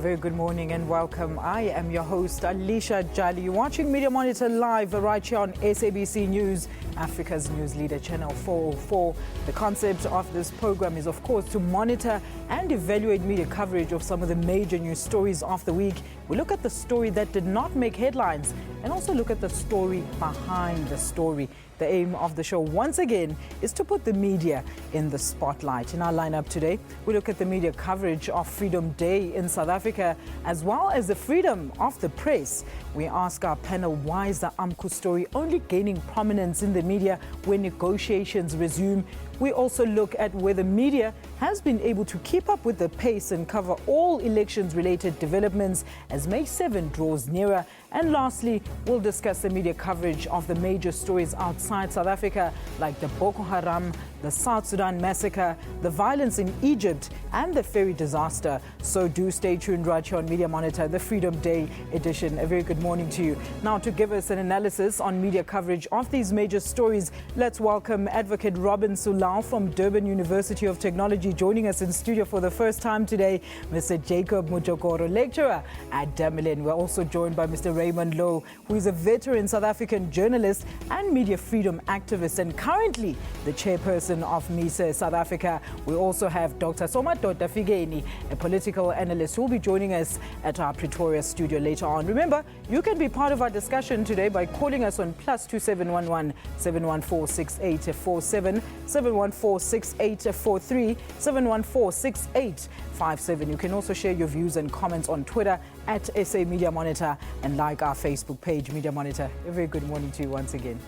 very good morning and welcome. I am your host, Alicia Jali. You're watching Media Monitor live right here on SABC News, Africa's news leader, Channel 404. The concept of this program is, of course, to monitor and evaluate media coverage of some of the major news stories of the week. We look at the story that did not make headlines and also look at the story behind the story. The aim of the show, once again, is to put the media in the spotlight. In our lineup today, we look at the media coverage of Freedom Day in South Africa, as well as the freedom of the press. We ask our panel, why is the AMCU story only gaining prominence in the media when negotiations resume? We also look at whether media has been able to keep up with the pace and cover all elections-related developments as May 7 draws nearer. And lastly, we'll discuss the media coverage of the major stories outside South Africa, like the Boko Haram, the South Sudan massacre, the violence in Egypt, and the ferry disaster. So do stay tuned right here on Media Monitor, the Freedom Day edition. A very good morning to you. Now, to give us an analysis on media coverage of these major stories, let's welcome Advocate Robin Sulao from Durban University of Technology, joining us in studio for the first time today. Mr. Jacob Mujokoro, lecturer at Damelin. We're also joined by Mr. Raymond Lowe, who is a veteran South African journalist and media freedom activist, and currently the chairperson of MISA South Africa. We also have Dr. Somadoda Figeni, a political analyst, who will be joining us at our Pretoria studio later on. Remember, you can be part of our discussion today by calling us on +2711 714 6847, 714 6843, 714 6857. You can also share your views and comments on Twitter at SA Media Monitor and like our Facebook page, Media Monitor. A very good morning to you once again.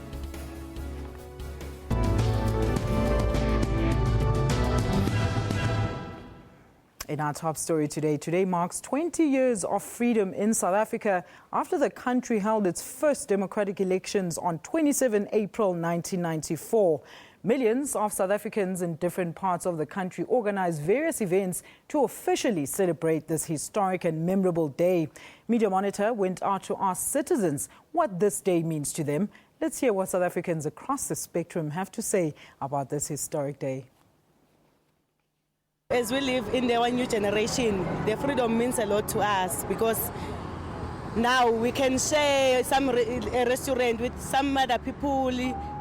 In our top story today marks 20 years of freedom in South Africa after the country held its first democratic elections on 27 April 1994. Millions of South Africans in different parts of the country organized various events to officially celebrate this historic and memorable day. Media Monitor went out to ask citizens what this day means to them. Let's hear what South Africans across the spectrum have to say about this historic day. As we live in the one new generation, the freedom means a lot to us because now we can share a restaurant with some other people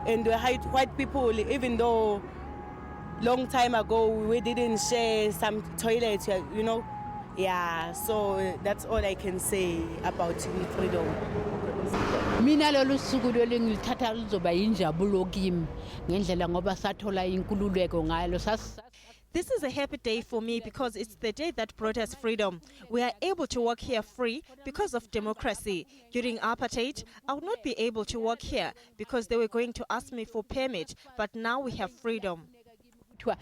and white people, even though long time ago we didn't share some toilets, you know. Yeah, so that's all I can say about freedom. Mina lolu suku ngilithatha lizoba injabulo kimi ngendlela ngoba sathola inkululeko ngalo. This is a happy day for me because it's the day that brought us freedom. We are able to work here free because of democracy. During apartheid, I would not be able to work here because they were going to ask me for permit, but now we have freedom. Because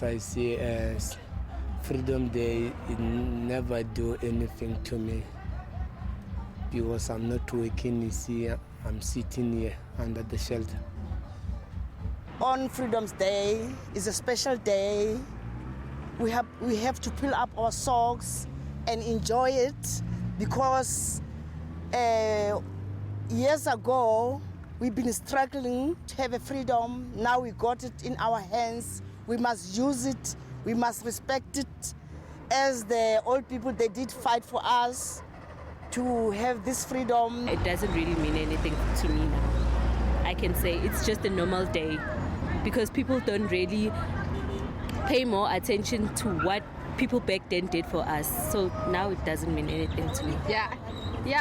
I see as Freedom Day, it never do anything to me. Because I'm not working, you see, I'm sitting here under the shelter. On Freedom's Day is a special day. We have to pull up our socks and enjoy it because years ago we've been struggling to have a freedom. Now we got it in our hands. We must use it. We must respect it. As the old people, they did fight for us to have this freedom. It doesn't really mean anything to me now. I can say it's just a normal day because people don't really pay more attention to what people back then did for us. So now it doesn't mean anything to me. Yeah,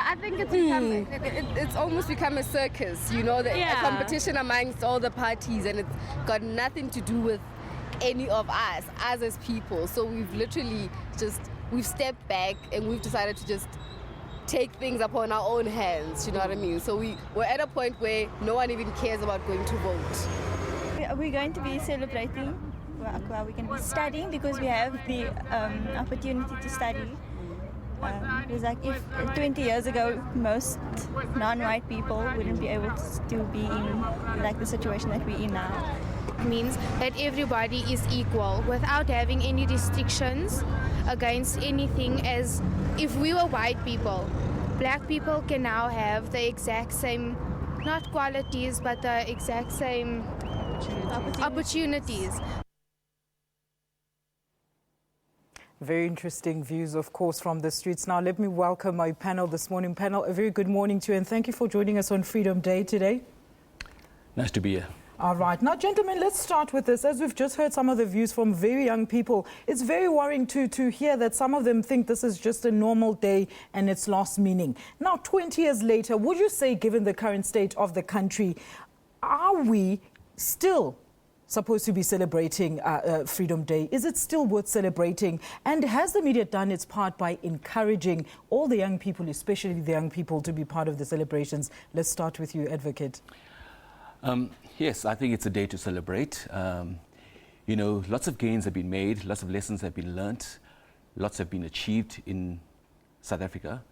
I think it's almost become a circus, you know, a competition amongst all the parties, and it's got nothing to do with any of us as people. So we've literally we've stepped back and we've decided to just take things upon our own hands, you know what I mean? So we're at a point where no one even cares about going to vote. We're going to be celebrating, we're going to be studying because we have the opportunity to study. It's like if 20 years ago, most non-white people wouldn't be able to be in like the situation that we're in now. It means that everybody is equal without having any restrictions against anything. As if we were white people, black people can now have the exact same not qualities, but the exact same opportunities. Very interesting views, of course, from the streets. Now, let me welcome my panel this morning. Panel, a very good morning to you, and thank you for joining us on Freedom Day today. Nice to be here. All right. Now, gentlemen, let's start with this. As we've just heard some of the views from very young people, it's very worrying to hear that some of them think this is just a normal day and it's lost meaning. Now, 20 years later, would you say, given the current state of the country, are we still supposed to be celebrating Freedom Day? Is it still worth celebrating? And has the media done its part by encouraging all the young people, especially the young people, to be part of the celebrations? Let's start with you, Advocate. Yes, I think it's a day to celebrate. You know, lots of gains have been made, lots of lessons have been learnt, lots have been achieved in South Africa,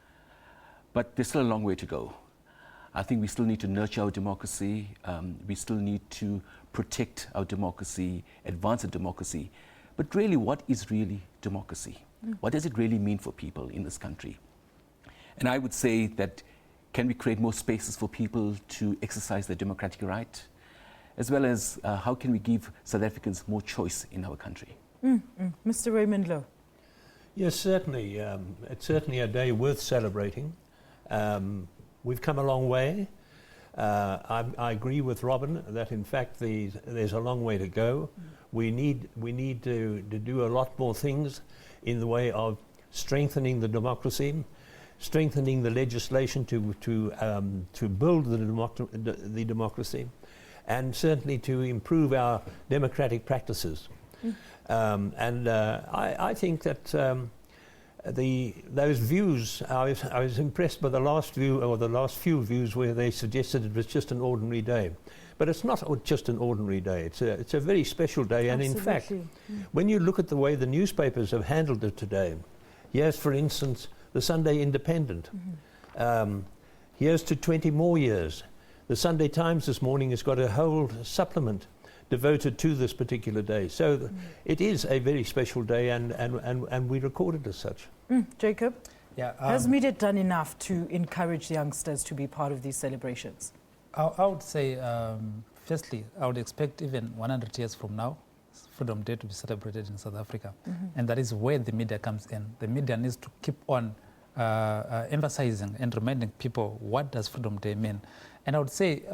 but there's still a long way to go. I think we still need to nurture our democracy. We still need to protect our democracy, advance our democracy. But really, what is really democracy? What does it really mean for people in this country? And I would say that, can we create more spaces for people to exercise their democratic right? As well as how can we give South Africans more choice in our country? Mr. Raymond Lowe. Yes, certainly. It's certainly a day worth celebrating. We've come a long way. I agree with Robin that, in fact, there's a long way to go. We need to do a lot more things in the way of strengthening the democracy, strengthening the legislation to build the democracy, and certainly to improve our democratic practices. I think that those views, I was impressed by the last view, or the last few views, where they suggested it was just an ordinary day. But it's not just an ordinary day. It's a very special day. And in fact, when you look at the way the newspapers have handled it today, yes, for instance, the Sunday Independent, here's to 20 more years. The Sunday Times this morning has got a whole supplement devoted to this particular day. So it is a very special day, and we record it as such. Jacob? Yeah, has media done enough to encourage the youngsters to be part of these celebrations? I would say, firstly, I would expect even 100 years from now, Freedom Day to be celebrated in South Africa. And that is where the media comes in. The media needs to keep on emphasizing and reminding people, what does Freedom Day mean? And I would say,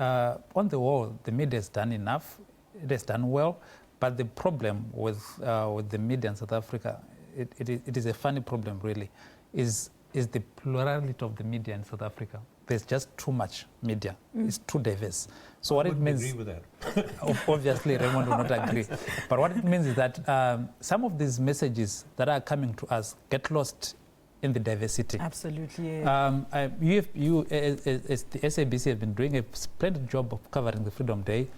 on the whole, the media has done enough. It has done well, but the problem with the media in South Africa, it is a funny problem really, is the plurality of the media in South Africa. There's just too much media. It's too diverse. So what it means... I wouldn't agree with that. Obviously, Raymond will not agree. But what it means is that some of these messages that are coming to us get lost in the diversity. Absolutely. You as the SABC, have been doing a splendid job of covering the Freedom Day,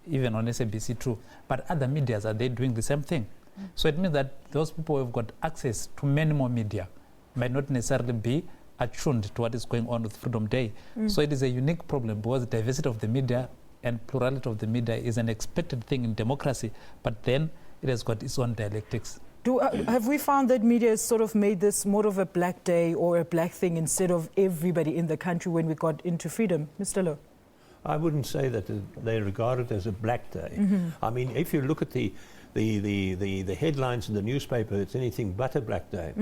even on SABC too. But other medias, are they doing the same thing? So it means that those people who have got access to many more media might not necessarily be attuned to what is going on with Freedom Day. So it is a unique problem, because the diversity of the media and plurality of the media is an expected thing in democracy, but then it has got its own dialectics. Have we found that media has sort of made this more of a black day or a black thing instead of everybody in the country when we got into freedom? Mr. Lowe? I wouldn't say that they regard it as a black day. I mean, if you look at the headlines in the newspaper, it's anything but a black day.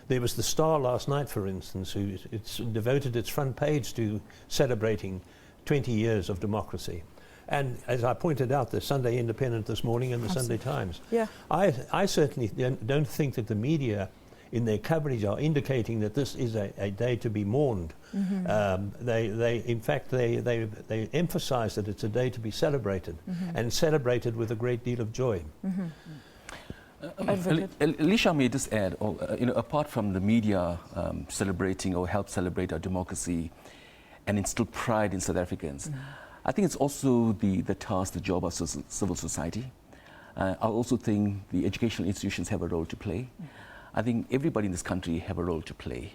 There was the Star last night, for instance, it's devoted its front page to celebrating 20 years of democracy. And as I pointed out, the Sunday Independent this morning and the Sunday Times. Yeah. I certainly don't think that the media in their coverage are indicating that this is a day to be mourned. In fact, they emphasize that it's a day to be celebrated, and celebrated with a great deal of joy. Alicia may just add, apart from the media celebrating or help celebrate our democracy and instill pride in South Africans, I think it's also the task, the job of civil society. I also think the educational institutions have a role to play. I think everybody in this country have a role to play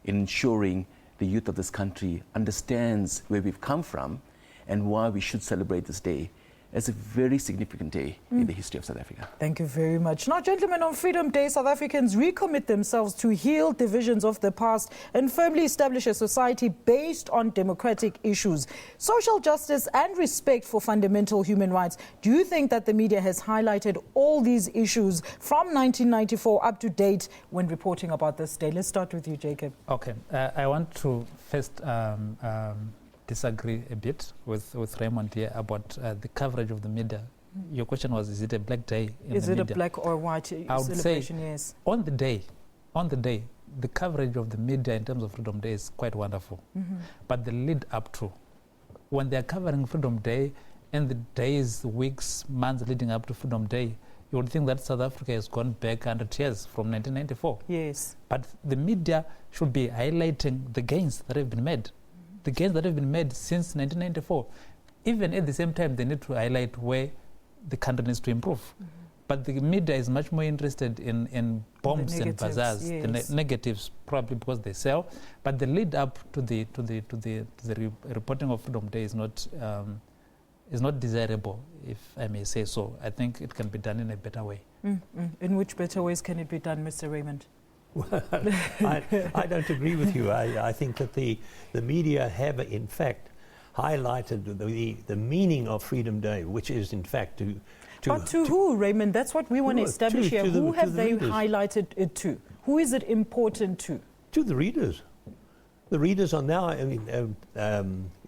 in ensuring the youth of this country understands where we've come from and why we should celebrate this day, as a very significant day in the history of South Africa. Thank you very much. Now, gentlemen, on Freedom Day, South Africans recommit themselves to heal divisions of the past and firmly establish a society based on democratic issues, social justice and respect for fundamental human rights. Do you think that the media has highlighted all these issues from 1994 up to date when reporting about this day? Let's start with you, Jacob. Okay, I want to first disagree a bit with Raymond here about the coverage of the media. Your question was, is it a black day in the media? Is it a black or white celebration? Yes. On the day, the coverage of the media in terms of Freedom Day is quite wonderful. But the lead up to, when they're covering Freedom Day and the days, weeks, months leading up to Freedom Day, you would think that South Africa has gone back 100 years from 1994. Yes. But the media should be highlighting the gains that have been made. The gains that have been made since 1994. Even at the same time, they need to highlight where the country needs to improve. But the media is much more interested in bombs and bazaars, the negatives, probably because they sell. But the lead up to the reporting of Freedom Day is not desirable, if I may say so. I think it can be done in a better way. In which better ways can it be done, Mr. Raymond? Well, I don't agree with you. I think that the media have, in fact, highlighted the meaning of Freedom Day, which is, in fact, But to who, Raymond? That's what we want to establish here. Who have they highlighted it to? Who is it important to? To the readers. The readers are now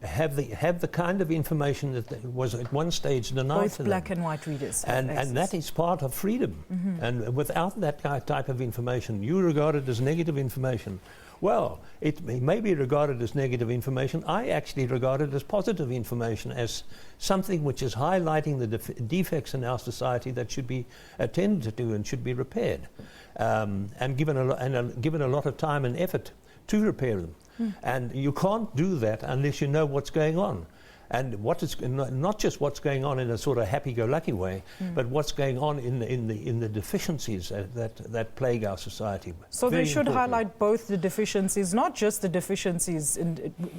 have the kind of information that was at one stage denied Both to black them. and white readers. And that is part of freedom. And without that type of information, you regard it as negative information. Well, it may be regarded as negative information. I actually regard it as positive information, as something which is highlighting the defects in our society that should be attended to and should be repaired, and given a lot of time and effort to repair them. And you can't do that unless you know what's going on. And not just what's going on in a sort of happy-go-lucky way, but what's going on in the deficiencies that plague our society. So they should highlight both the deficiencies, not just the deficiencies.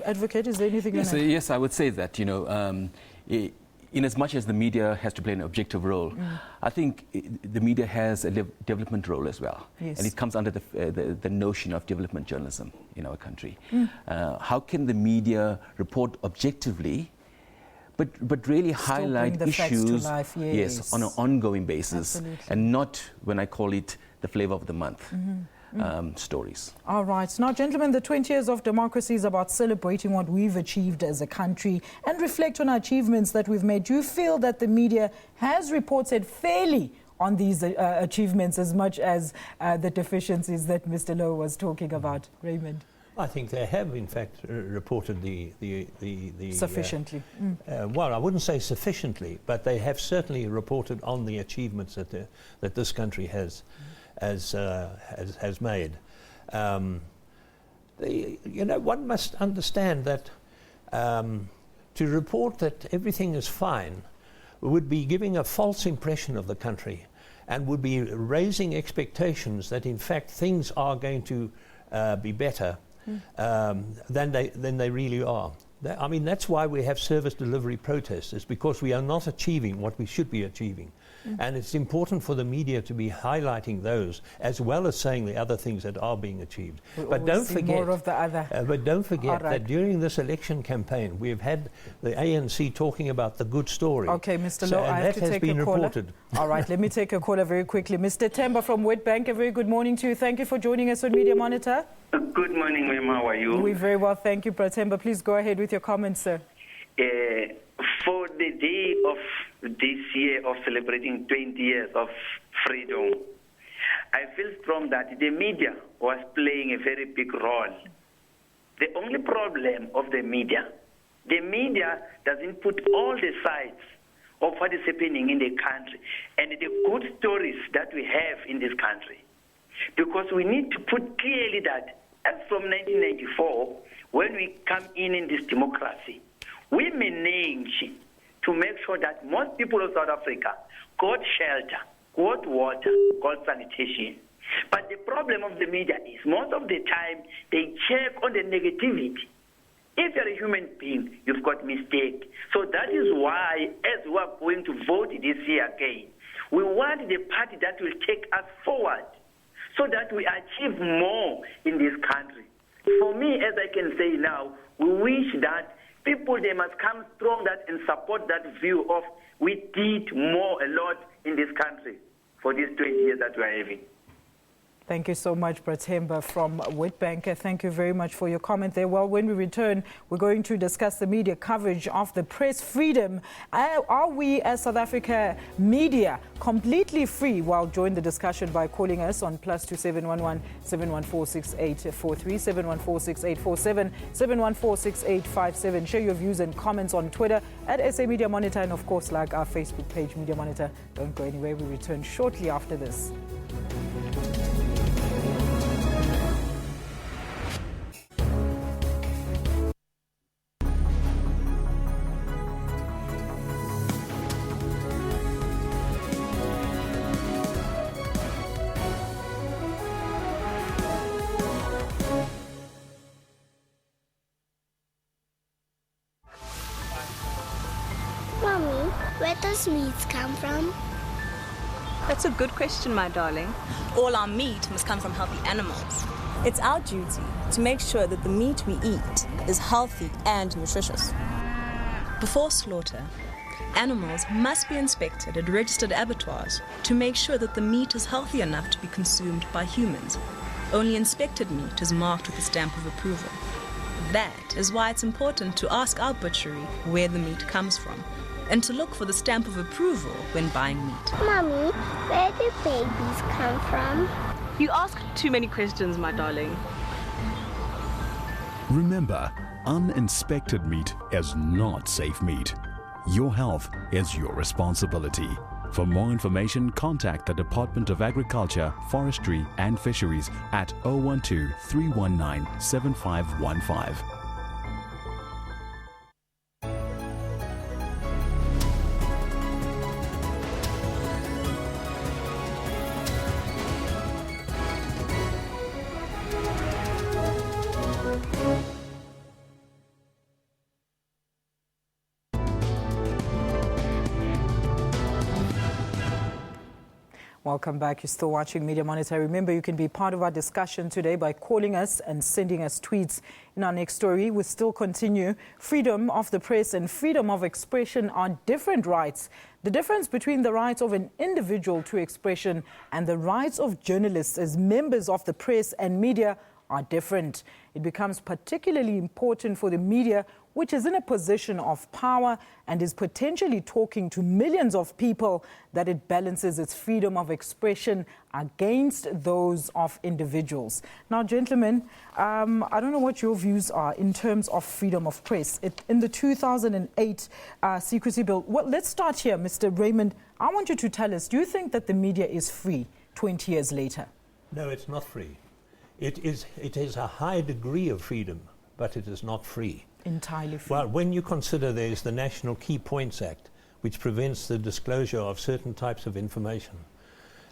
Advocate, is there anything? Yes, I would say that, in as much as the media has to play an objective role, I think the media has a development role as well. Yes. And it comes under the notion of development journalism in our country. How can the media report objectively, but really highlight issues yes, on an ongoing basis, and not when I call it the flavor of the month. Stories. All right. Now, gentlemen, the 20 years of democracy is about celebrating what we've achieved as a country and reflect on our achievements that we've made. Do you feel that the media has reported fairly on these achievements as much as the deficiencies that Mr. Lowe was talking about? Raymond? I think they have, in fact, reported the sufficiently. Well, I wouldn't say sufficiently, but they have certainly reported on the achievements that this country has made. One must understand that to report that everything is fine would be giving a false impression of the country and would be raising expectations that, in fact, things are going to be better than they really are. I mean, that's why we have service delivery protests, is because we are not achieving what we should be achieving. And it's important for the media to be highlighting those, as well as saying the other things that are being achieved. But don't forget, more of the other. But don't forget that during this election campaign, we've had the ANC talking about the good story. Okay, Mr. Lowe, I have to take a caller. Reported. All right, let me take a caller very quickly. Mr. Temba from Witbank, a very good morning to you. Thank you for joining us on Media Monitor. Good morning, ma'am. How are you? We're very well, thank you, Temba. Please go ahead with your comments, sir. For the day of this year of celebrating 20 years of freedom, I feel strong that the media was playing a very big role. The only problem of the media doesn't put all the sides of what is happening in the country and the good stories that we have in this country. Because we need to put clearly that as from 1994, when we come in this democracy, we managed to make sure that most people of South Africa got shelter, got water, got sanitation. But the problem of the media is most of the time they check on the negativity. If you're a human being, you've got mistake. So that is why, as we are going to vote this year again, we want the party that will take us forward so that we achieve more in this country. For me, as I can say now, we wish that people, they must come strong that and support that view of we did more, a lot in this country for these 20 years that we are having. Thank you so much, Prathemba from Witbank. Thank you very much for your comment there. Well, when we return, we're going to discuss the media coverage of the press freedom. Are we, as South Africa media, completely free? Well, join the discussion by calling us on +2711 714 6843, 714 6847, 714 6857. Share your views and comments on Twitter at SA Media Monitor, and of course, like our Facebook page, Media Monitor. Don't go anywhere. We return shortly after this. Mommy, where does meat come from? That's a good question, my darling. All our meat must come from healthy animals. It's our duty to make sure that the meat we eat is healthy and nutritious. Before slaughter, animals must be inspected at registered abattoirs to make sure that the meat is healthy enough to be consumed by humans. Only inspected meat is marked with a stamp of approval. That is why it's important to ask our butchery where the meat comes from and to look for the stamp of approval when buying meat. Mommy, where do babies come from? You ask too many questions, my darling. Remember, uninspected meat is not safe meat. Your health is your responsibility. For more information, contact the Department of Agriculture, Forestry and Fisheries at 012 319 7515. Welcome back. You're still watching Media Monitor. Remember, you can be part of our discussion today by calling us and sending us tweets. In our next story, we still continue. Freedom of the press and freedom of expression are different rights. The difference between the rights of an individual to expression and the rights of journalists as members of the press and media are different. It becomes particularly important for the media, which is in a position of power and is potentially talking to millions of people, that it balances its freedom of expression against those of individuals. Now, gentlemen, I don't know what your views are in terms of freedom of press. In the 2008 secrecy bill, well, let's start here, Mr. Raymond. I want you to tell us, do you think that the media is free 20 years later? No, it's not free. It is a high degree of freedom, but it is not free. Entirely free. Well, when you consider there's the National Key Points Act, which prevents the disclosure of certain types of information.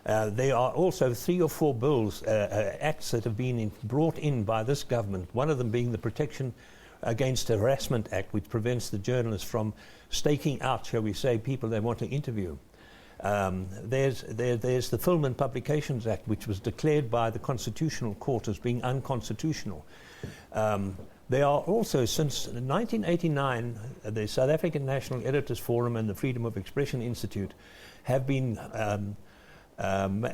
There are also 3 or 4 bills, acts that have been brought in by this government, one of them being the Protection Against Harassment Act, which prevents the journalists from staking out, shall we say, people they want to interview. There's the Film and Publications Act, which was declared by the Constitutional Court as being unconstitutional. There are also, since 1989, the South African National Editors Forum and the Freedom of Expression Institute have been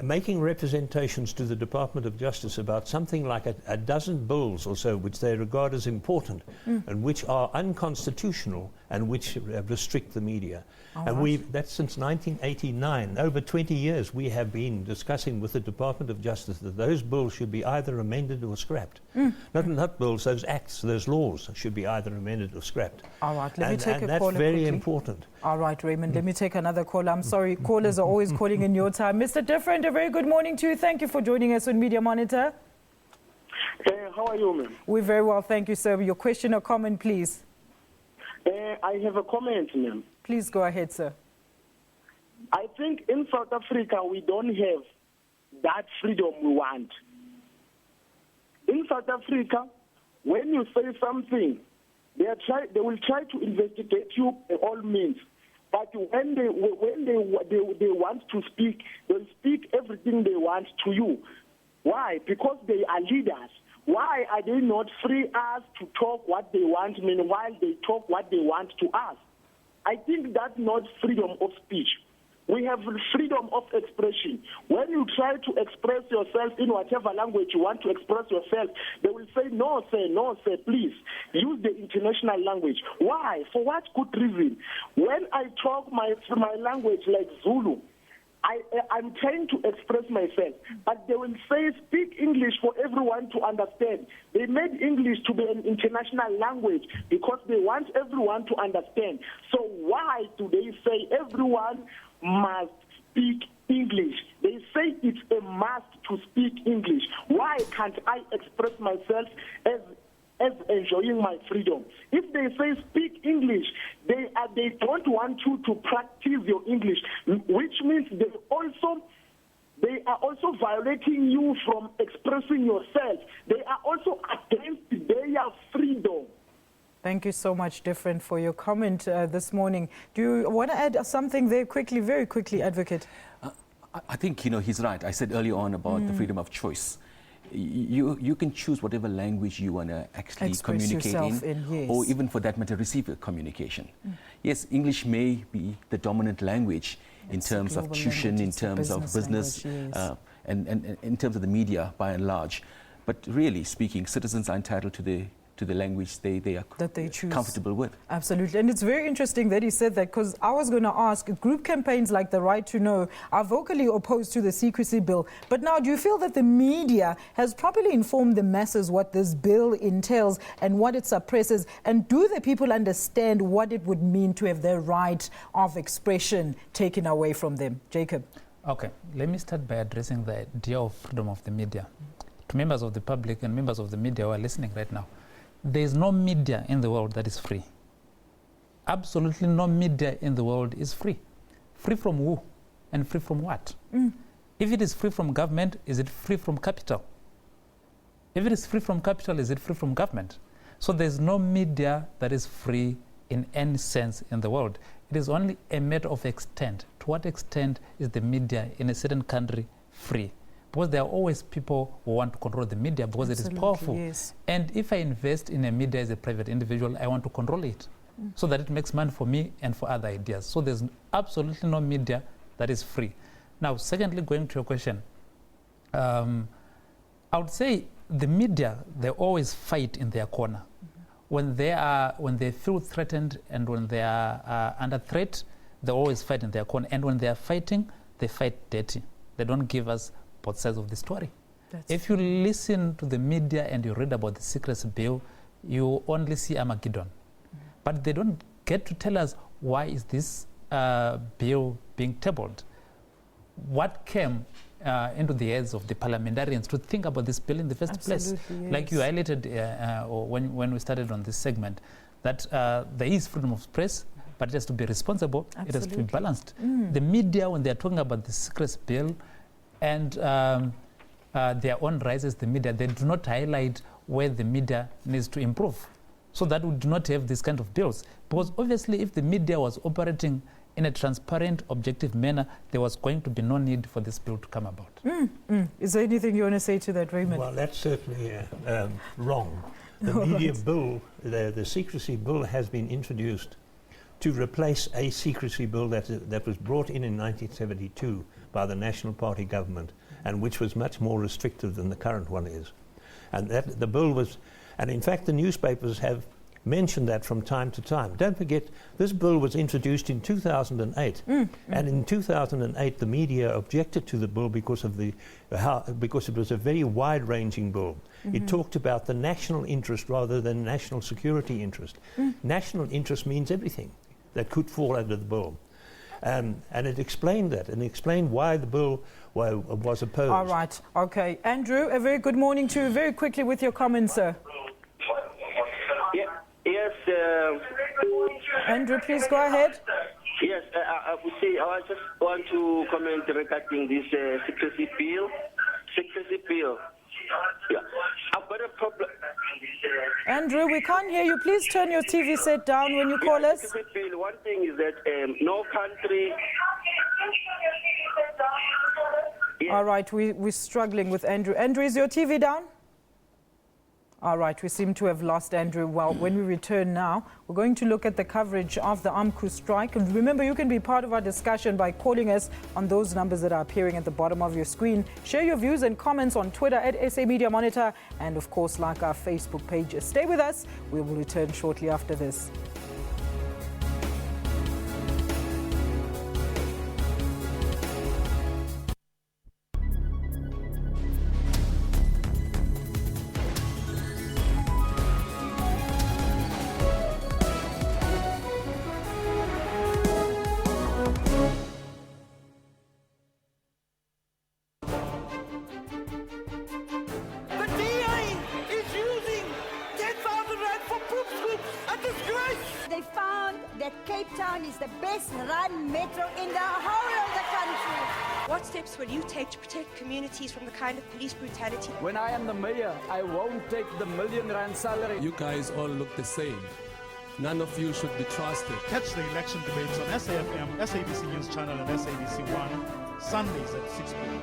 making representations to the Department of Justice about something like a dozen bills or so which they regard as important and which are unconstitutional and which restrict the media. That's since 1989. Over 20 years we have been discussing with the Department of Justice that those bills should be either amended or scrapped. Not bills, those acts, those laws should be either amended or scrapped. All right, let me take a that's caller very quickly. important. All right, Raymond, let me take another call. I'm sorry, callers are always calling in your time. Mr. Different, a very good morning to you. Thank you for joining us on Media Monitor. How are you, ma'am? We're very well, thank you, sir. Your question or comment, please. I have a comment, ma'am. Please go ahead, sir. I think in South Africa we don't have that freedom we want. In South Africa, when you say something, They will try to investigate you by all means. But when they want to speak, they'll speak everything they want to you. Why? Because they are leaders. Why are they not free us to talk what they want, meanwhile they talk what they want to us? I think that's not freedom of speech. We have freedom of expression. When you try to express yourself in whatever language you want to express yourself, they will say, no, sir, please, use the international language. Why? For what good reason? When I talk my language like Zulu, I'm trying to express myself, but they will say speak English for everyone to understand. They made English to be an international language because they want everyone to understand. So why do they say everyone must speak English? They say it's a must to speak English. Why can't I express myself as enjoying my freedom? If they say speak English, they don't want you to practice your English, which means they are also violating you from expressing yourself. They are also against their freedom. Thank you so much, Different, for your comment this morning. Do you want to add something there quickly, very quickly, Advocate? I think, he's right. I said earlier on about the freedom of choice. You can choose whatever language you want to actually communicate in, yes. or even for that matter, receive a communication. Yes, English may be the dominant language in terms of tuition, in terms of business, and in terms of the media by and large. But really speaking, citizens are entitled to the language they are comfortable with. Absolutely. And it's very interesting that he said that, because I was going to ask, group campaigns like the Right to Know are vocally opposed to the secrecy bill. But now, do you feel that the media has properly informed the masses what this bill entails and what it suppresses? And do the people understand what it would mean to have their right of expression taken away from them? Jacob. Okay, let me start by addressing the idea of freedom of the media. To members of the public and members of the media who are listening right now, there is no media in the world that is free. Absolutely no media in the world is free. Free from who? And free from what? If it is free from government, is it free from capital? If it is free from capital, is it free from government? So there's no media that is free in any sense in the world. It is only a matter of extent. To what extent is the media in a certain country free? Because there are always people who want to control the media because it is powerful. Yes. And if I invest in a media as a private individual, I want to control it so that it makes money for me and for other ideas. So there's absolutely no media that is free. Now, secondly, going to your question, I would say the media, they always fight in their corner. When they feel threatened and when they are under threat, they always fight in their corner. And when they are fighting, they fight dirty. They don't give us both sides of the story. If you listen to the media and you read about the secrecy bill, you only see Armageddon. But they don't get to tell us why is this bill being tabled. What came into the heads of the parliamentarians to think about this bill in the first place? Yes. Like you highlighted when we started on this segment, that there is freedom of press, but it has to be responsible. Absolutely. It has to be balanced. The media, when they're talking about the secrecy bill, and their own rights as the media, they do not highlight where the media needs to improve, so that we do not have this kind of bills. Because obviously, if the media was operating in a transparent, objective manner, there was going to be no need for this bill to come about. Is there anything you want to say to that, Raymond? Well, that's certainly wrong. The media bill, the secrecy bill, has been introduced to replace a secrecy bill that was brought in 1972 by the National Party government, and which was much more restrictive than the current one is. And that the bill was, and in fact the newspapers have mentioned that from time to time. Don't forget, this bill was introduced in 2008, and in 2008 the media objected to the bill because it was a very wide-ranging bill. It talked about the national interest rather than national security interest. National interest means everything that could fall under the bill. And it explained that, and explained why the bill was opposed. All right, okay. Andrew, a very good morning to you. Very quickly with your comments, sir. Yes. Andrew, please go ahead. Yes, I would say I just want to comment regarding this secrecy bill. Yeah, I've got a problem. Andrew, we can't hear you. Please turn your TV set down when you call us. One thing is that no country... All right, we're struggling with Andrew. Andrew, is your TV down? All right, we seem to have lost Andrew. Well, when we return now, we're going to look at the coverage of the AMCU strike. And remember, you can be part of our discussion by calling us on those numbers that are appearing at the bottom of your screen. Share your views and comments on Twitter at SA Media Monitor, and of course, like our Facebook page. Stay with us. We will return shortly after this. They found that Cape Town is the best run metro in the whole of the country. What steps will you take to protect communities from the kind of police brutality? When I am the mayor, I won't take the R1 million salary. You guys all look the same. None of you should be trusted. Catch the election debates on SAFM, SABC News Channel and SABC One, Sundays at 6 p.m.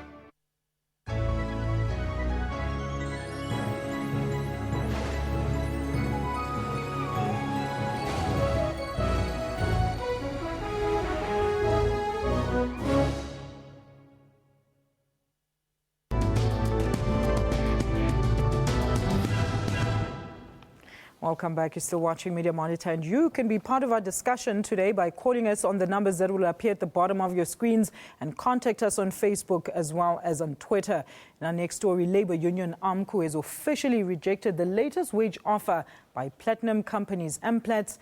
Welcome back. You're still watching Media Monitor, and you can be part of our discussion today by calling us on the numbers that will appear at the bottom of your screens, and contact us on Facebook as well as on Twitter. In our next story, Labour Union AMCU has officially rejected the latest wage offer by platinum companies Implats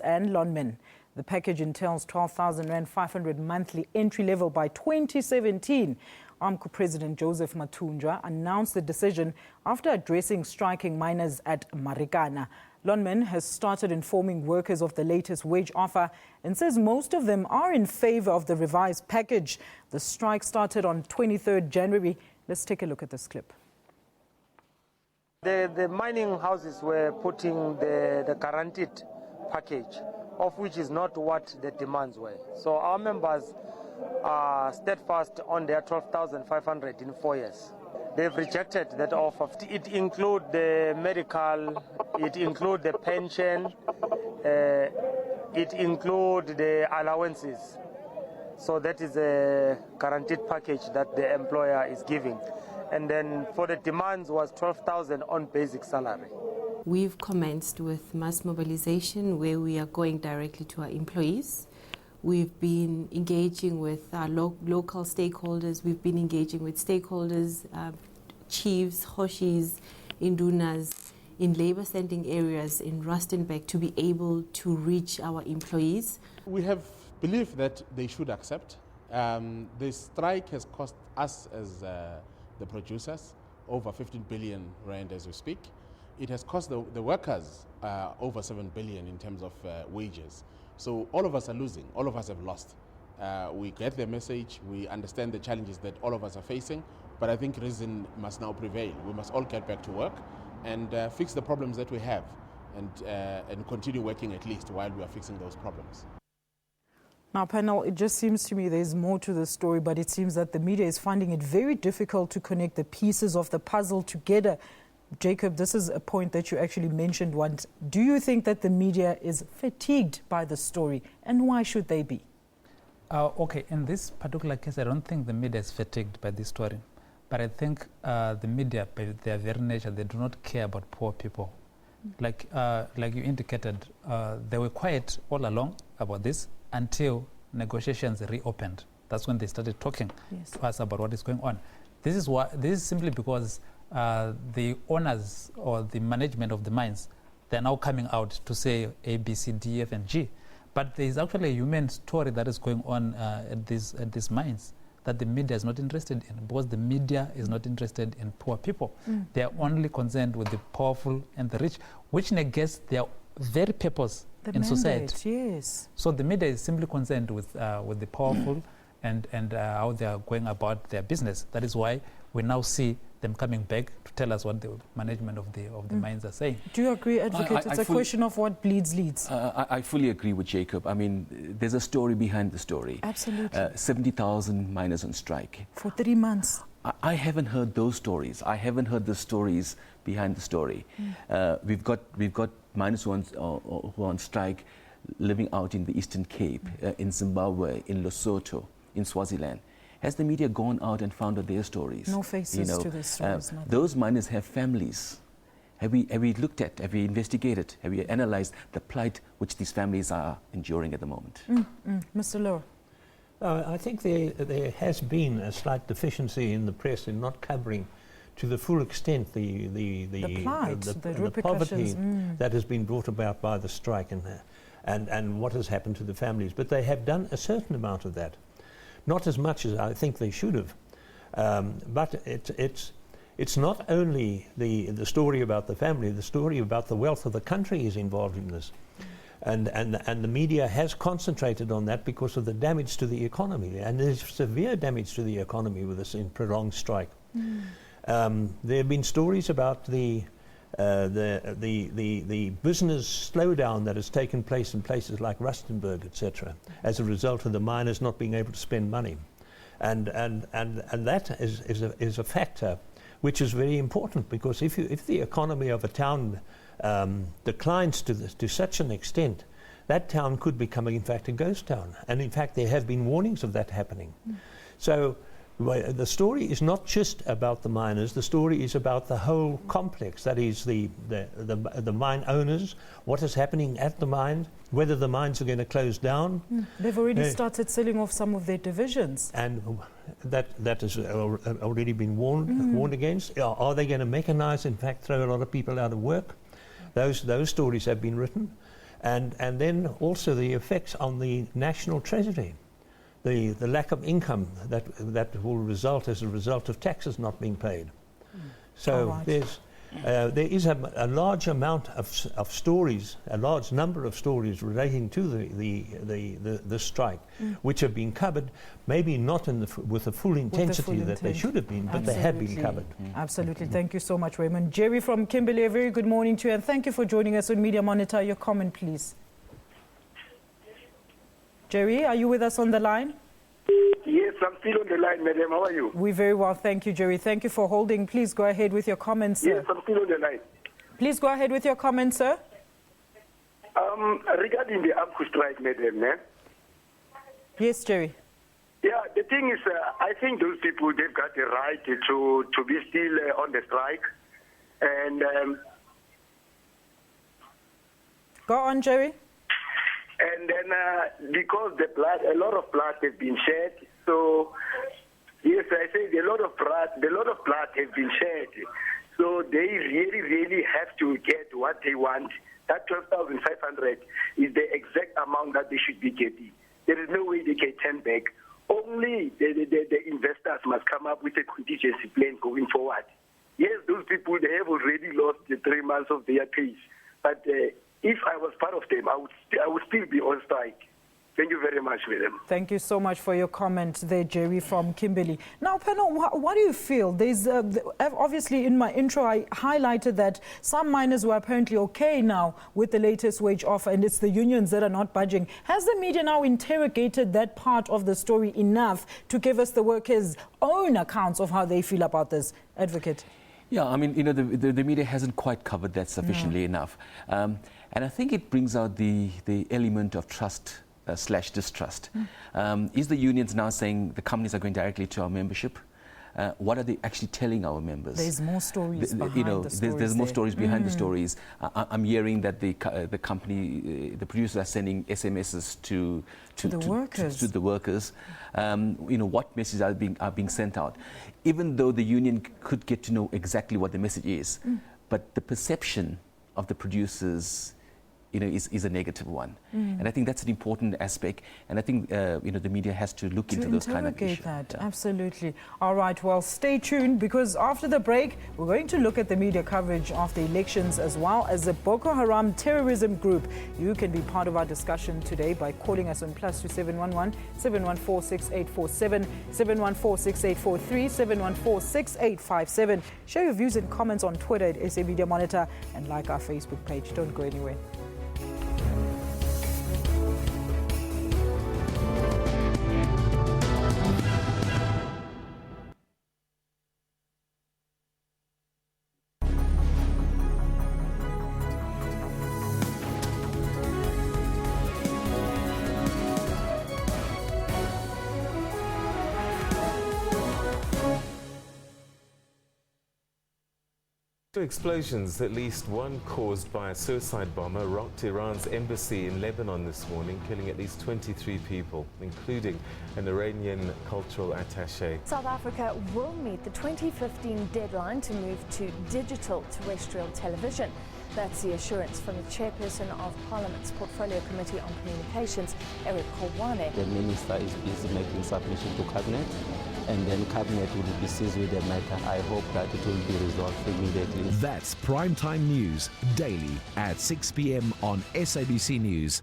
and Lonmin. The package entails 12,500 monthly entry level by 2017. AMCU President Joseph Mathunjwa announced the decision after addressing striking miners at Marikana. Lonmin has started informing workers of the latest wage offer and says most of them are in favor of the revised package. The strike started on 23rd January. Let's take a look at this clip. The mining houses were putting the guaranteed package, of which is not what the demands were. So our members are steadfast on their 12,500 in 4 years. They've rejected that offer. It includes the medical, it includes the pension, it includes the allowances. So that is a guaranteed package that the employer is giving. And then for the demands was 12,000 on basic salary. We've commenced with mass mobilization where we are going directly to our employees. We've been engaging with our local stakeholders. We've been engaging with stakeholders, chiefs, hoshis, indunas, in labor sending areas in Rustenburg to be able to reach our employees. We have believed that they should accept. The strike has cost us as the producers over 15 billion rand as we speak. It has cost the workers over 7 billion in terms of wages. So all of us are losing, all of us have lost. We get the message, we understand the challenges that all of us are facing, but I think reason must now prevail. We must all get back to work and fix the problems that we have and continue working at least while we are fixing those problems. Now, panel, it just seems to me there's more to the story, but it seems that the media is finding it very difficult to connect the pieces of the puzzle together. Jacob, this is a point that you actually mentioned once. Do you think that the media is fatigued by the story, and why should they be? Okay, in this particular case, I don't think the media is fatigued by this story. But I think the media, by their very nature, they do not care about poor people. Like you indicated, they were quiet all along about this until negotiations reopened. That's when they started talking to us about what is going on. This is simply because the owners or the management of the mines, they're now coming out to say A, B, C, D, F, and G. But there is actually a human story that is going on at these mines that the media is not interested in, because the media is not interested in poor people. They are only concerned with the powerful and the rich, which negates their very purpose in society. Yes. So the media is simply concerned with the powerful and how they are going about their business. That is why we now see them coming back to tell us what the management of the mines are saying. Do you agree, Advocate? It's a question of what bleeds leads. I fully agree with Jacob. I mean, there's a story behind the story. Absolutely. 70,000 miners on strike. For 3 months. I haven't heard those stories. I haven't heard the stories behind the story. We've got miners who are on strike living out in the Eastern Cape, in Zimbabwe, in Lesotho, in Swaziland. Has the media gone out and found out their stories? No faces to the stories. Those miners have families. Have we looked at, have we investigated, have we analyzed the plight which these families are enduring at the moment? Mr. Lowe. I think there has been a slight deficiency in the press in not covering to the full extent the poverty that has been brought about by the strike and what has happened to the families. But they have done a certain amount of that. Not as much as I think they should have. But it's not only the story about the family, the story about the wealth of the country is involved in this. And the media has concentrated on that because of the damage to the economy. And there's severe damage to the economy with this prolonged strike. There have been stories about the business slowdown that has taken place in places like Rustenburg, etc., as a result of the miners not being able to spend money, and that is a factor which is very important, because if the economy of a town declines to such an extent, that town could become in fact a ghost town, and in fact there have been warnings of that happening. So the story is not just about the miners, the story is about the whole complex, that is the mine owners, what is happening at the mine, whether the mines are going to close down. They've already started selling off some of their divisions. And that has already been warned against. Are they going to mechanize, in fact, throw a lot of people out of work? Those stories have been written. And then also the effects on the national treasury. The lack of income that will result as a result of taxes not being paid. So there is a large amount of stories, a large number of stories relating to the strike, which have been covered, maybe not with the full intensity that they should have been, but they have been covered. Absolutely. Thank you so much, Raymond. Jerry from Kimberley, a very good morning to you, and thank you for joining us on Media Monitor. Your comment, please. Jerry, are you with us on the line? Yes, I'm still on the line, madam. How are you? We're very well, thank you, Jerry. Thank you for holding. Please go ahead with your comments, sir. Yes, I'm still on the line. Please go ahead with your comments, sir. Regarding the AMCU strike, madam. Yes, Jerry. Yeah, the thing is, I think those people, they've got the right to be still on the strike. And go on, Jerry. And then because a lot of blood has been shed, so yes, I say a lot of blood has been shed. So they really have to get what they want. That 12,500 is the exact amount that they should be getting. There is no way they can turn back. Only the investors must come up with a contingency plan going forward. Yes, those people, they have already lost the 3 months of their pays. But if I was part of them, I would still be on strike. Thank you very much, madam. Thank you so much for your comment there, Jerry from Kimberley. Now, Penno, what do you feel? There's obviously in my intro, I highlighted that some miners were apparently okay now with the latest wage offer, and it's the unions that are not budging. Has the media now interrogated that part of the story enough to give us the workers' own accounts of how they feel about this? Advocate. Yeah, I mean, the media hasn't quite covered that sufficiently enough. And I think it brings out the element of trust / distrust. Is the unions now saying the companies are going directly to our membership? What are they actually telling our members? There's more stories behind the stories. There's more stories behind the stories. I'm hearing that the company, the producers are sending SMSs to the workers. What messages are being sent out? Even though the union could get to know exactly what the message is, but the perception of the producers is a negative one. And I think that's an important aspect. And I think, the media has to look into those kind of issues. To interrogate that, absolutely. All right, well, stay tuned, because after the break, we're going to look at the media coverage of the elections as well as the Boko Haram terrorism group. You can be part of our discussion today by calling us on +2711 714 6847, 714 6843, 714 6857. Share your views and comments on Twitter at SA Media Monitor and like our Facebook page. Don't go anywhere. Two explosions, at least one caused by a suicide bomber, rocked Iran's embassy in Lebanon this morning, killing at least 23 people, including an Iranian cultural attaché. South Africa will meet the 2015 deadline to move to digital terrestrial television. That's the assurance from the chairperson of Parliament's Portfolio Committee on Communications, Eric Kolwane. The minister is busy making submission to Cabinet, and then Cabinet will be seized with the matter. I hope that it will be resolved immediately. That's Primetime News, daily at 6 p.m. on SABC News.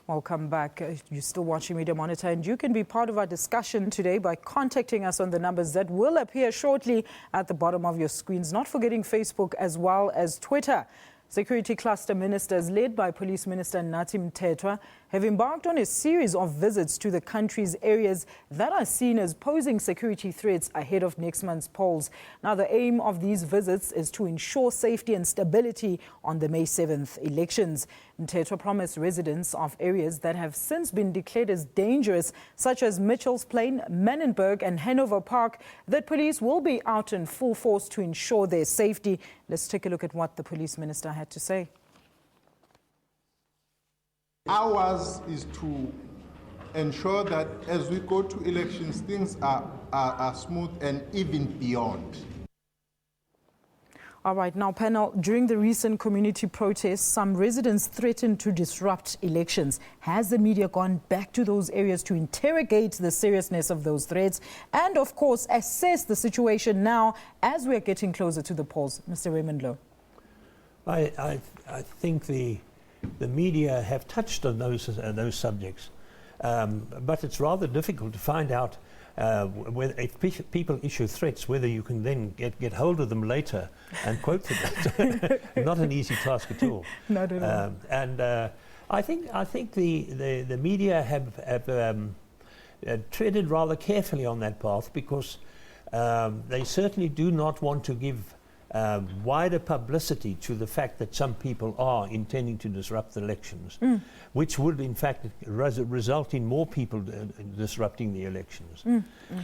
Welcome back. You're still watching Media Monitor, and you can be part of our discussion today by contacting us on the numbers that will appear shortly at the bottom of your screens, not forgetting Facebook as well as Twitter. Security cluster ministers, led by Police Minister Nathi Mthethwa, have embarked on a series of visits to the country's areas that are seen as posing security threats ahead of next month's polls. Now, the aim of these visits is to ensure safety and stability on the May 7th elections. Mthethwa promised residents of areas that have since been declared as dangerous, such as Mitchell's Plain, Menenberg and Hanover Park, that police will be out in full force to ensure their safety. Let's take a look at what the police minister had to say. Ours is to ensure that as we go to elections, things are smooth and even beyond. All right, now panel, during the recent community protests, some residents threatened to disrupt elections. Has the media gone back to those areas to interrogate the seriousness of those threats and, of course, assess the situation now as we're getting closer to the polls? Mr. Raymond Lowe. I think the media have touched on those subjects, but it's rather difficult to find out whether, if people issue threats, whether you can then get hold of them later and quote them. Not an easy task at all. Not at all. And I think the media have treaded rather carefully on that path, because they certainly do not want to give wider publicity to the fact that some people are intending to disrupt the elections, which would in fact result in more people disrupting the elections.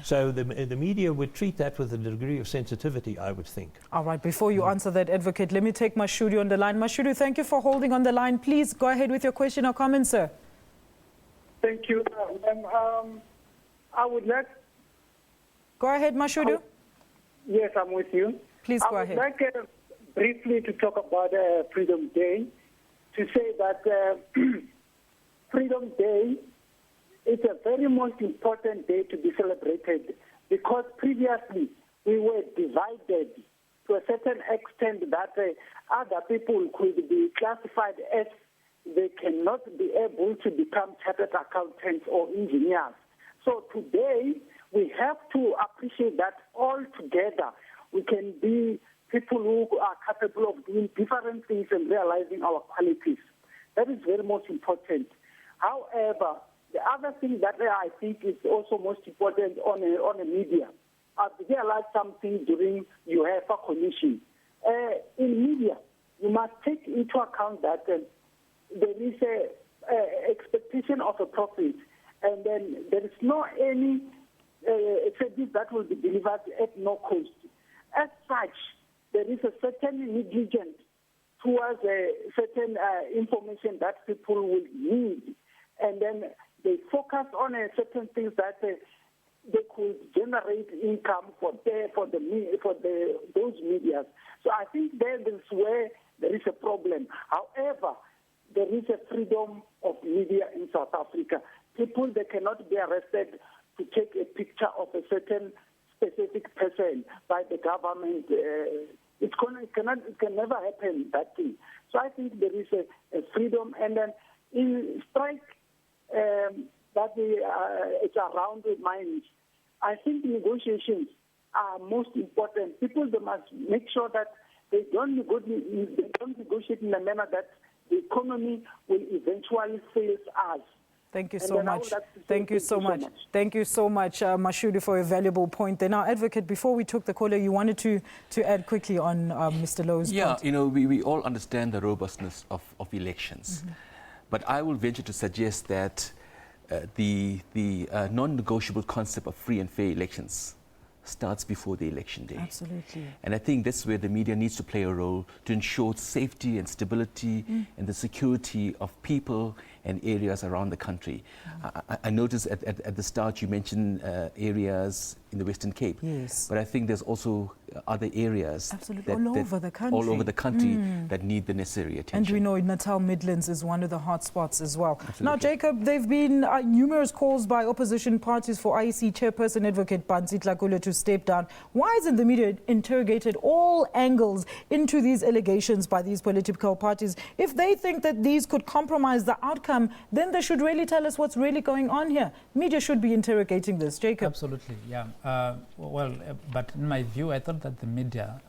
So the media would treat that with a degree of sensitivity, I would think. All right, before you answer that, Advocate, let me take Mashudu on the line. Mashudu, thank you for holding on the line. Please go ahead with your question or comment, sir. Thank you. I would like... Go ahead, Mashudu. Yes, I'm with you. Please go ahead. I would like briefly to talk about Freedom Day, to say that Freedom Day is a very most important day to be celebrated, because previously we were divided to a certain extent that other people could be classified as they cannot be able to become chartered accountants or engineers. So today we have to appreciate that all together we can be people who are capable of doing different things and realizing our qualities. That is very most important. However, the other thing that I think is also most important on the media, I've realized something during UEFA Commission. In media, you must take into account that there is a expectation of a profit, and then there is no any service that will be delivered at no cost. As such, there is a certain negligence towards certain information that people will need, and then they focus on certain things that they could generate income for those medias. So I think that is where there is a problem. However, there is a freedom of media in South Africa. People, they cannot be arrested to take a picture of a certain specific person by the government. It can never happen, that thing. So I think there is a freedom, and then in strike that it's around the minds. I think negotiations are most important. People, they must make sure that they don't negotiate in a manner that the economy will eventually fail us. Thank you so much. Thank you so much. Thank you so much, Mashudu, for a valuable point there. Now, Advocate, before we took the caller, you wanted to add quickly on Mr. Lowe's point. You know, we all understand the robustness of elections. Mm-hmm. But I will venture to suggest that the non-negotiable concept of free and fair elections starts before the election day. Absolutely. And I think that's where the media needs to play a role to ensure safety and stability and the security of people and areas around the country. I noticed at the start you mentioned areas in the Western Cape. Yes. But I think there's also other areas all over the country that need the necessary attention. And we know Natal Midlands is one of the hot spots as well. Absolutely. Now, Jacob, there have been numerous calls by opposition parties for IEC Chairperson Advocate Bansi Tlakula to step down. Why isn't the media interrogated all angles into these allegations by these political parties? If they think that these could compromise the outcome, then they should really tell us what's really going on here. Media should be interrogating this. Jacob? Absolutely, yeah. But in my view, I thought that the media,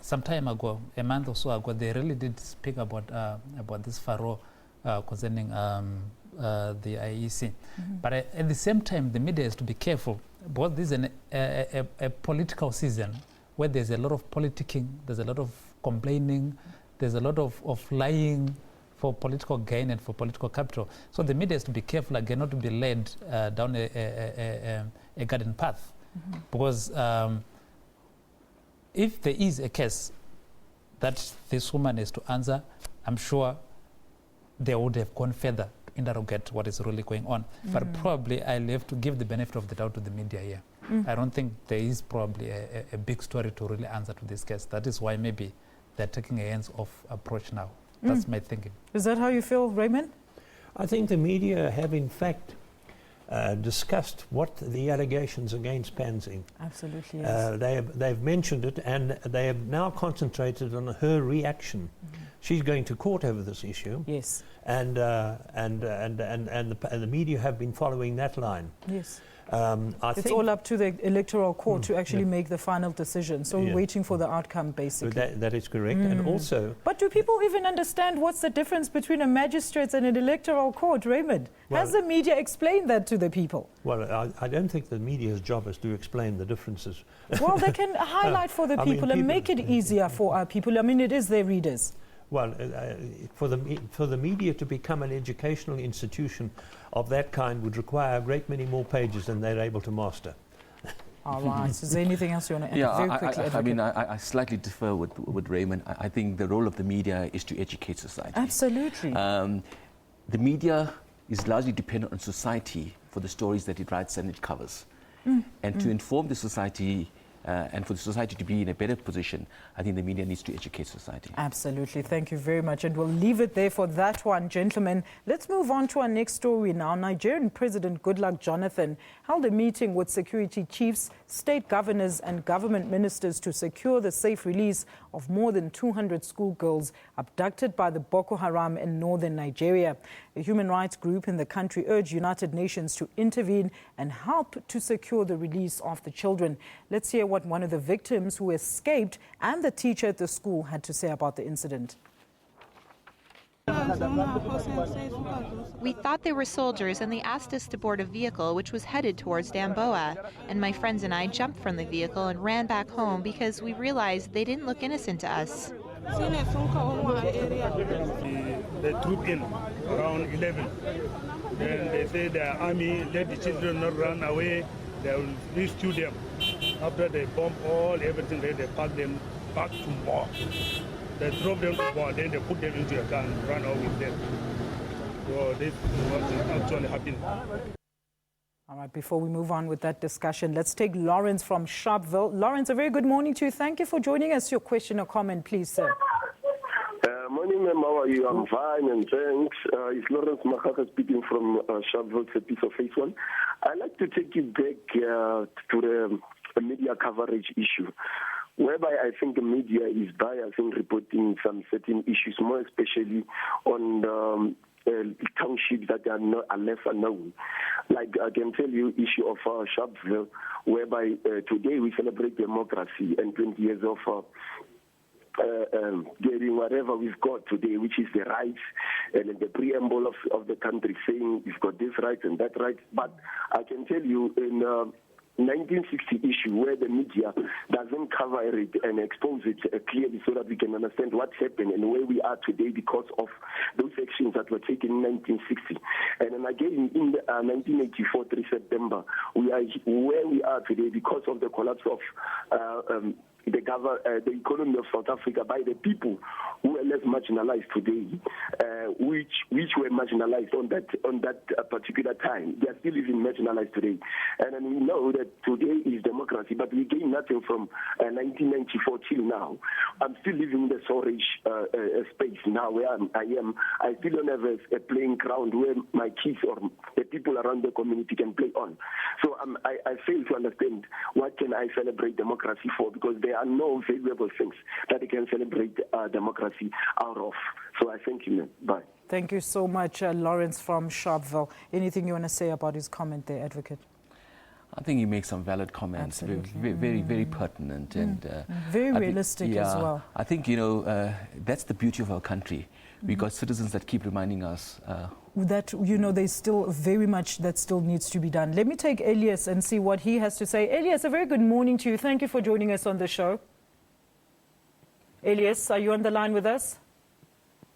some time ago, a month or so ago, they really did speak about this furrow concerning the IEC. But at the same time, the media has to be careful, because this is a political season where there's a lot of politicking, there's a lot of complaining, there's a lot of lying for political gain and for political capital. So the media has to be careful again not to be led down a garden path. Because if there is a case that this woman is to answer, I'm sure they would have gone further to interrogate what is really going on. But probably I'll have to give the benefit of the doubt to the media here. I don't think there is probably a big story to really answer to this case. That is why maybe they're taking a hands-off approach now. That's my thinking. Is that how you feel, Raymond? I think the media have, in fact, discussed what the allegations against Pansy. Absolutely, yes. They've mentioned it, and they have now concentrated on her reaction. She's going to court over this issue. Yes. And the media have been following that line. Yes. It's all up to the electoral court to actually make the final decision. So we're waiting for the outcome, basically. That is correct. And also... But do people even understand what's the difference between a magistrate and an electoral court, Raymond? Has the media explained that to the people? Well, I don't think the media's job is to explain the differences. Well, they can highlight for the people and make it easier for our people. I mean, it is their readers. Well, for the media to become an educational institution of that kind would require a great many more pages than they're able to master. All right. Is there anything else you want to add very quickly? I mean, I slightly differ with Raymond. I think the role of the media is to educate society. Absolutely. The media is largely dependent on society for the stories that it writes and it covers. And to inform the society and for the society to be in a better position, I think the media needs to educate society. Absolutely. Thank you very much. And we'll leave it there for that one, gentlemen. Let's move on to our next story now. Nigerian President Goodluck Jonathan held a meeting with security chiefs, state governors and government ministers to secure the safe release of more than 200 schoolgirls abducted by the Boko Haram in northern Nigeria. A human rights group in the country urged United Nations to intervene and help to secure the release of the children. Let's hear what one of the victims who escaped and the teacher at the school had to say about the incident. We thought they were soldiers and they asked us to board a vehicle which was headed towards Damboa. And my friends and I jumped from the vehicle and ran back home because we realized they didn't look innocent to us. They trooped in around 11. Then they said the army let the children not run away. They will rescue them. After they bomb everything, then they pack them back to Moa. They drop them to Moa, then they put them into a car and run out with them. So this is what is actually happening. All right, before we move on with that discussion, let's take Lawrence from Sharpeville. Lawrence, a very good morning to you. Thank you for joining us. Your question or comment, please, sir. Morning, ma'am. How are you? I'm fine, and thanks. It's Lawrence Makaka speaking from Sharpeville. It's a piece of face one. I'd like to take you back to the media coverage issue, whereby I think the media is biased in reporting some certain issues, more especially on townships that are lesser known. Like I can tell you, issue of Sharpeville, whereby today we celebrate democracy and 20 years of getting whatever we've got today, which is the rights and the preamble of the country saying we've got this right and that right. But I can tell you in 1960 issue where the media doesn't cover it and expose it clearly so that we can understand what happened and where we are today because of those actions that were taken in 1960. And then again in 1984, 3 September, we are where we are today because of the collapse of the economy of South Africa by the people who are less marginalized today, which were marginalized on that particular time. They are still even marginalized today. And then we know that today is democracy, but we gain nothing from 1994 till now. I'm still living in the storage space now where I am. I still don't have a playing ground where my kids or the people around the community can play on. So I fail to understand what can I celebrate democracy for, because there are no valuable things that they can celebrate democracy out of. So I thank you, man. Bye. Thank you so much, Lawrence from Sharpeville. Anything you want to say about his comment there, Advocate? I think he makes some valid comments, very pertinent and very realistic as well. I think, you know, that's the beauty of our country. We got citizens that keep reminding us that, you know, there's still very much that still needs to be done. Let me take Elias and see what he has to say. Elias, a very good morning to you. Thank you for joining us on the show. Elias, are you on the line with us?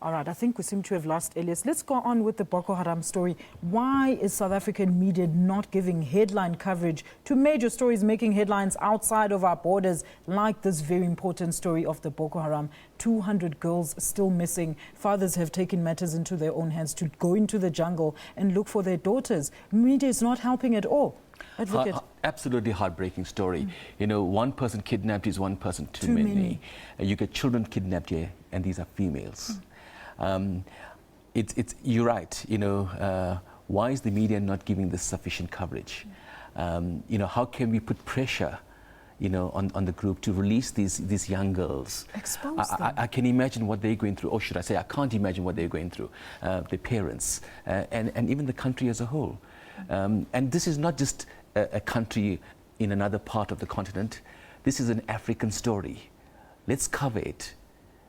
All right, I think we seem to have lost Elias. Let's go on with the Boko Haram story. Why is South African media not giving headline coverage to major stories making headlines outside of our borders, like this very important story of the Boko Haram? 200 girls still missing. Fathers have taken matters into their own hands to go into the jungle and look for their daughters. Media is not helping at all. Advocate. Absolutely heartbreaking story. You know, one person kidnapped is one person too many. You get children kidnapped here, and these are females. You're right. You know, why is the media not giving this sufficient coverage? You know, how can we put pressure, you know, on the group to release these young girls? Expose them. I can imagine what they're going through, or should I say, I can't imagine what they're going through. Their parents and even the country as a whole. And this is not just a country in another part of the continent. This is an African story. Let's cover it,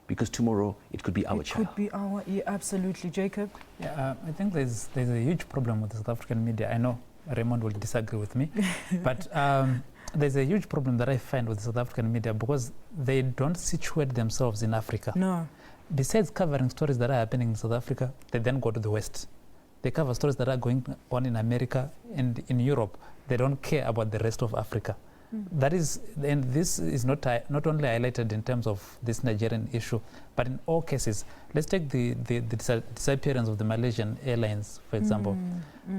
because tomorrow it could be our child. It could be our, yeah, absolutely. Jacob? Yeah, I think there's a huge problem with the South African media. I know Raymond will disagree with me, but there's a huge problem that I find with the South African media because they don't situate themselves in Africa. No. Besides covering stories that are happening in South Africa, they then go to the West. They cover stories that are going on in America and in Europe. They don't care about the rest of Africa. That is, and this is not only highlighted in terms of this Nigerian issue, but in all cases. Let's take the disappearance of the Malaysian Airlines, for example.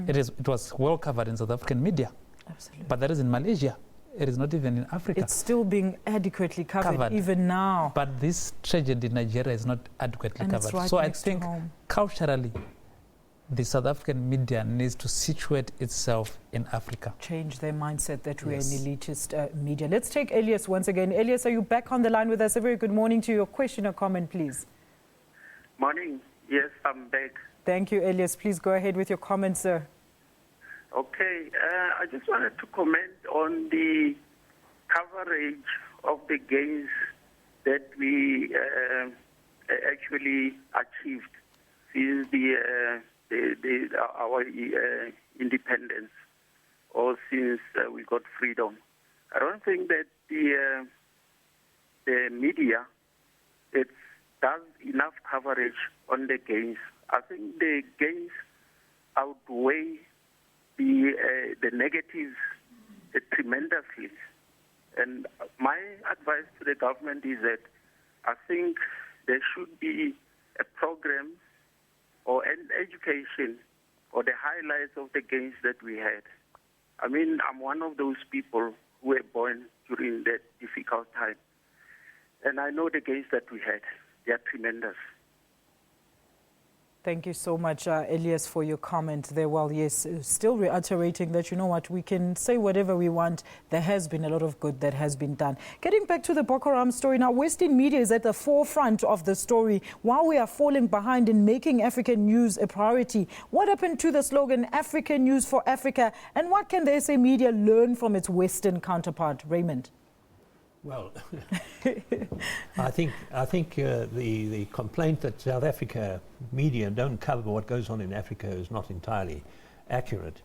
It was well covered in South African media. Absolutely. But that is in Malaysia. It is not even in Africa. It's still being adequately covered even now. But this tragedy in Nigeria is not adequately and covered. It's right so next I think to home. Culturally, the South African media needs to situate itself in Africa. Change their mindset that we're an elitist media. Let's take Elias once again. Elias, are you back on the line with us? A very good morning to you. Your question or comment, please. Morning. Yes, I'm back. Thank you, Elias. Please go ahead with your comment, sir. Okay. I just wanted to comment on the coverage of the gains that we actually achieved since our independence, or since we got freedom. I don't think that the media does enough coverage on the gains. I think the gains outweigh the negatives tremendously. And my advice to the government is that I think there should be a program or an education or the highlights of the gains that we had. I mean, I'm one of those people who were born during that difficult time. And I know the gains that we had. They are tremendous. Thank you so much, Elias, for your comment there. Well, yes, still reiterating that, you know what, we can say whatever we want. There has been a lot of good that has been done. Getting back to the Boko Haram story now, Western media is at the forefront of the story while we are falling behind in making African news a priority. What happened to the slogan, African News for Africa? And what can the SA media learn from its Western counterpart? Raymond? Well, I think the complaint that South Africa media don't cover what goes on in Africa is not entirely accurate.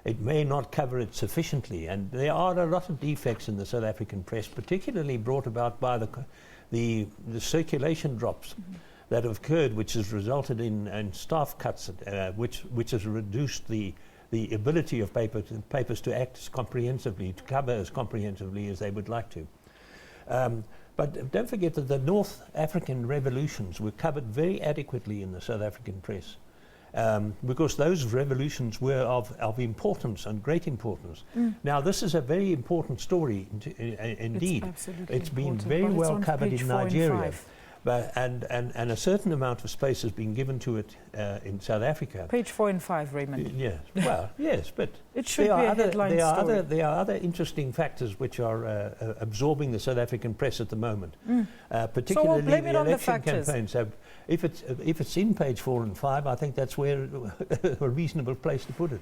It may not cover it sufficiently, and there are a lot of defects in the South African press, particularly brought about by the circulation drops that have occurred, which has resulted in staff cuts, which has reduced the ability of papers to act as comprehensively, to cover as comprehensively as they would like to. But don't forget that the North African revolutions were covered very adequately in the South African press, because those revolutions were of importance and great importance. Now, this is a very important story indeed. It's been very well covered in Nigeria. And a certain amount of space has been given to it in South Africa. Page 4 and 5, Raymond. Yes, well, yes, but it should be a headline story. There are other interesting factors which are absorbing the South African press at the moment, particularly so we'll blame the election campaign. So if it's in page 4 and 5, I think that's where a reasonable place to put it.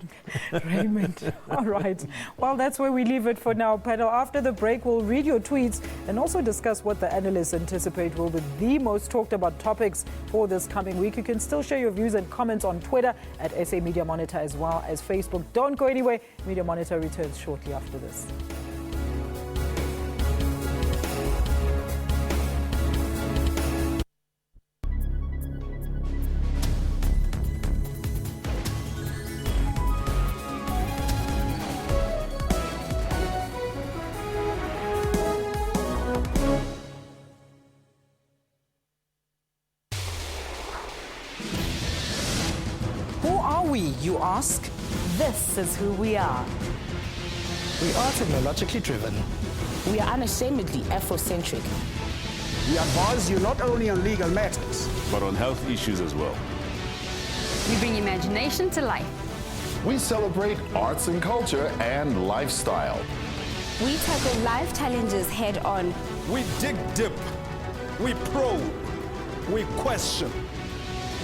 Raymond, all right. Well, that's where we leave it for now, panel. After the break, we'll read your tweets and also discuss what the analysts anticipate will be the most talked about topics for this coming week. You can still share your views and comments on Twitter at SA Media Monitor as well as Facebook. Don't go anywhere. Media Monitor returns shortly after this. You ask? This is who we are. We are technologically driven. We are unashamedly Afrocentric. We advise you not only on legal matters, but on health issues as well. We bring imagination to life. We celebrate arts and culture and lifestyle. We tackle life challenges head on. We dig deep. We probe. We question.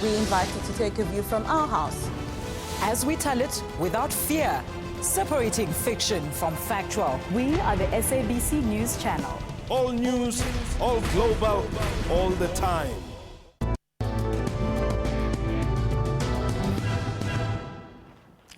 We invite you to take a view from our house, as we tell it without fear, separating fiction from factual. We are the SABC News Channel. All news, all global, all the time.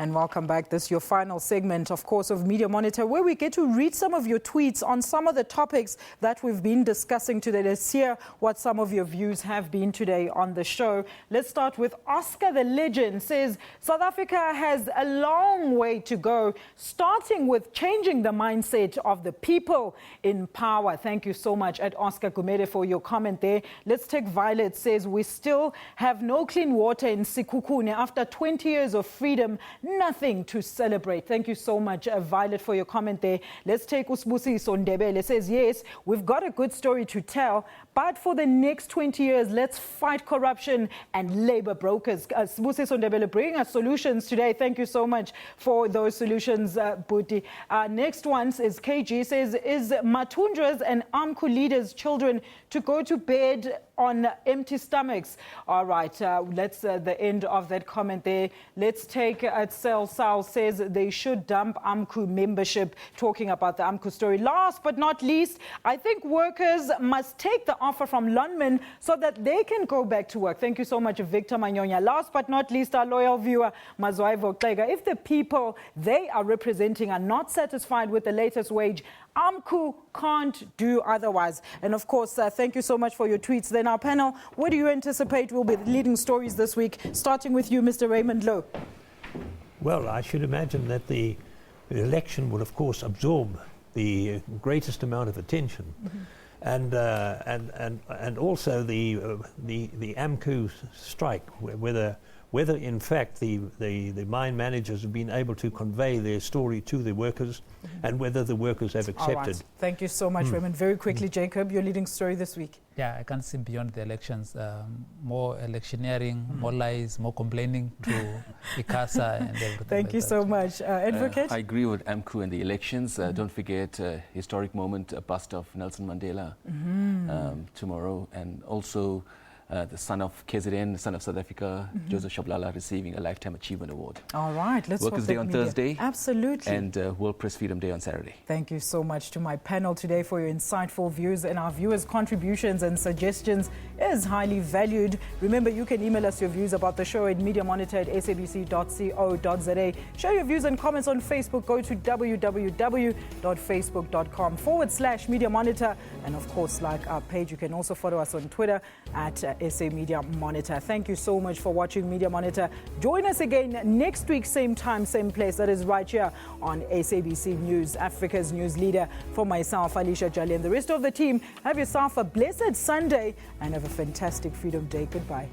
And welcome back. This is your final segment, of course, of Media Monitor, where we get to read some of your tweets on some of the topics that we've been discussing today. Let's hear what some of your views have been today on the show. Let's start with Oscar the Legend. Says, South Africa has a long way to go, starting with changing the mindset of the people in power. Thank you so much at Oscar Gumede for your comment there. Let's take Violet. Says, we still have no clean water in Sikukune after 20 years of freedom. Nothing to celebrate. Thank you so much, Violet, for your comment there. Let's take Usbusiso Ndebele. Says, yes, we've got a good story to tell, but for the next 20 years, let's fight corruption and labor brokers. Usbusiso Ndebele bringing us solutions today. Thank you so much for those solutions, Buti. Next one is KG. Says, is Matundra's and AMCU leaders' children to go to bed on empty stomachs? All right, that's the end of that comment there. Let's take Sal says they should dump AMCU membership, talking about the AMCU story. Last but not least, I think workers must take the offer from Lonmin so that they can go back to work. Thank you so much, Victor Manyonya. Last but not least, our loyal viewer, Mazwaivo Klega. If the people they are representing are not satisfied with the latest wage, AMCU can't do otherwise. And of course, thank you so much for your tweets. Then our panel, what do you anticipate will be the leading stories this week? Starting with you, Mr. Raymond Lowe. Well, I should imagine that the The election will, of course, absorb the greatest amount of attention. And also the AMCU strike, whether in fact the mine managers have been able to convey their story to the workers, and whether the workers have accepted. All right. Thank you so much, Raymond. Very quickly, Jacob, your leading story this week. Yeah, I can't see beyond the elections. More electioneering, more lies, more complaining to ICASA and everything. Thank like you that. so much. Advocate? I agree with AMCU and the elections. Don't forget historic moment, a bust of Nelson Mandela tomorrow, and also the son of KZN, the son of South Africa, Joseph Shabalala, receiving a Lifetime Achievement Award. All right, let's Workers' Day on Thursday. Absolutely. And World Press Freedom Day on Saturday. Thank you so much to my panel today for your insightful views, and our viewers' contributions and suggestions is highly valued. Remember, you can email us your views about the show at mediamonitor@sabc.co.za. Share your views and comments on Facebook. Go to www.facebook.com/Media Monitor. And of course, like our page, you can also follow us on Twitter at SA Media Monitor. Thank you so much for watching Media Monitor. Join us again next week, same time, same place. That is right here on SABC News, Africa's news leader. For myself, Alicia Jali, and the rest of the team, have yourself a blessed Sunday and have a fantastic Freedom Day. Goodbye.